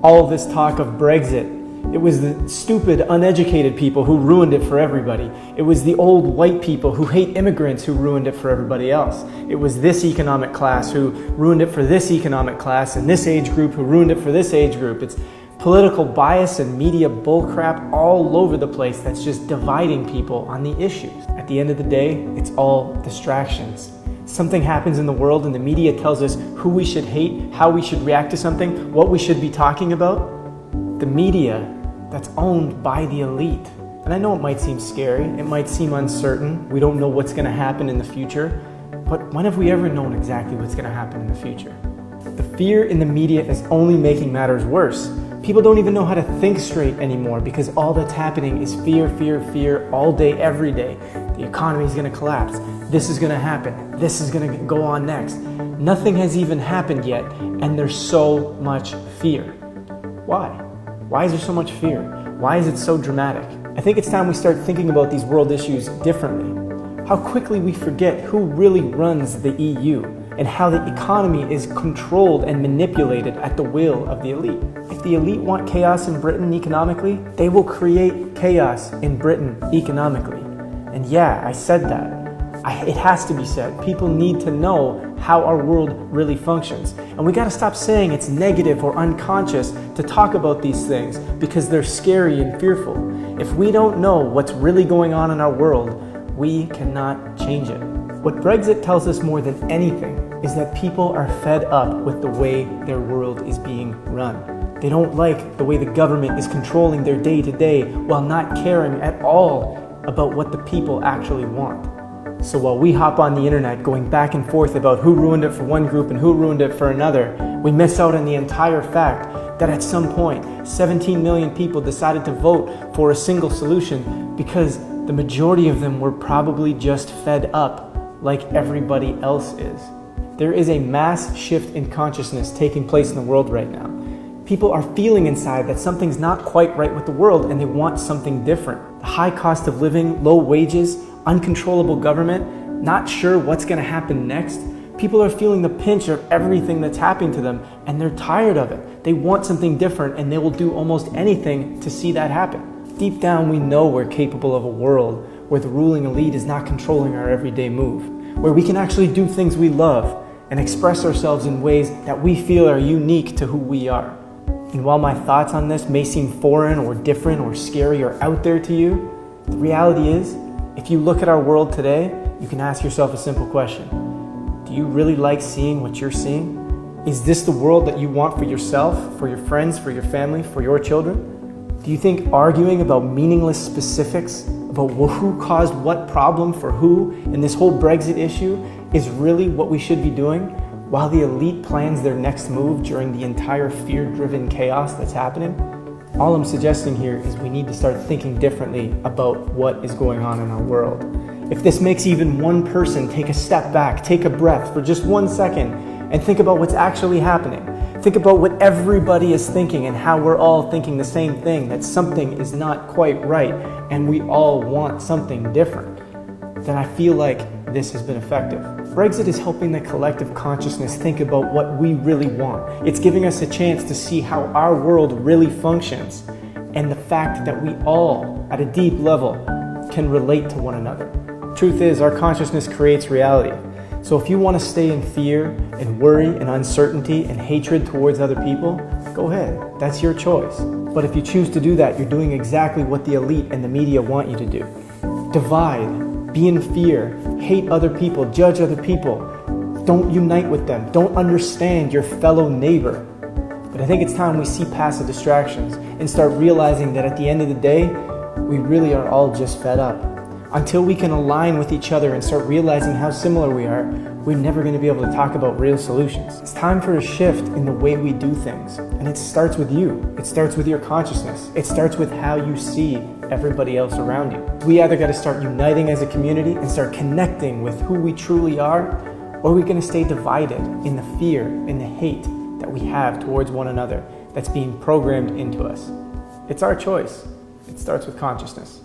all this talk of Brexit. It was the stupid, uneducated people who ruined it for everybody. It was the old white people who hate immigrants who ruined it for everybody else. It was this economic class who ruined it for this economic class, and this age group who ruined it for this age group. It's political bias and media bullcrap all over the place that's just dividing people on the issues. At the end of the day, it's all distractions. Something happens in the world and the media tells us who we should hate, how we should react to something, what we should be talking about. The media that's owned by the elite. And I know it might seem scary, it might seem uncertain, we don't know what's going to happen in the future, but when have we ever known exactly what's going to happen in the future? The fear in the media is only making matters worse. People don't even know how to think straight anymore because all that's happening is fear, fear, fear all day, every day. The economy is going to collapse. This is going to happen. This is going to go on next. Nothing has even happened yet, and there's so much fear. Why? Why is there so much fear? Why is it so dramatic? I think it's time we start thinking about these world issues differently. How quickly we forget who really runs the EU and how the economy is controlled and manipulated at the will of the elite. If the elite want chaos in Britain economically, they will create chaos in Britain economically. And yeah, I said that. It has to be said. People need to know how our world really functions. And we gotta stop saying it's negative or unconscious to talk about these things because they're scary and fearful. If we don't know what's really going on in our world, we cannot change it. What Brexit tells us more than anything is that people are fed up with the way their world is being run. They don't like the way the government is controlling their day-to-day while not caring at all about what the people actually want. So while we hop on the internet going back and forth about who ruined it for one group and who ruined it for another, we miss out on the entire fact that at some point 17 million people decided to vote for a single solution because the majority of them were probably just fed up like everybody else is. There is a mass shift in consciousness taking place in the world right now. People are feeling inside that something's not quite right with the world and they want something different. The high cost of living, low wages, uncontrollable government, not sure what's going to happen next. People are feeling the pinch of everything that's happening to them and they're tired of it. They want something different and they will do almost anything to see that happen. Deep down we know we're capable of a world where the ruling elite is not controlling our everyday move, where we can actually do things we love and express ourselves in ways that we feel are unique to who we are. And while my thoughts on this may seem foreign or different or scary or out there to you, the reality is, if you look at our world today, you can ask yourself a simple question. Do you really like seeing what you're seeing? Is this the world that you want for yourself, for your friends, for your family, for your children? Do you think arguing about meaningless specifics, about who caused what problem for who in this whole Brexit issue is really what we should be doing while the elite plans their next move during the entire fear-driven chaos that's happening? All I'm suggesting here is we need to start thinking differently about what is going on in our world. If this makes even one person take a step back, take a breath for just 1 second and think about what's actually happening. Think about what everybody is thinking and how we're all thinking the same thing, that something is not quite right and we all want something different. Then I feel like this has been effective. Brexit is helping the collective consciousness think about what we really want. It's giving us a chance to see how our world really functions and the fact that we all, at a deep level, can relate to one another. Truth is, our consciousness creates reality. So if you want to stay in fear and worry and uncertainty and hatred towards other people, go ahead. That's your choice. But if you choose to do that, you're doing exactly what the elite and the media want you to do. Divide, be in fear, hate other people, judge other people. Don't unite with them. Don't understand your fellow neighbor. But I think it's time we see past the distractions and start realizing that at the end of the day, we really are all just fed up. Until we can align with each other and start realizing how similar we are, we're never going to be able to talk about real solutions. It's time for a shift in the way we do things. And it starts with you. It starts with your consciousness. It starts with how you see everybody else around you. We either got to start uniting as a community and start connecting with who we truly are, or we're going to stay divided in the fear and the hate that we have towards one another that's being programmed into us. It's our choice. It starts with consciousness.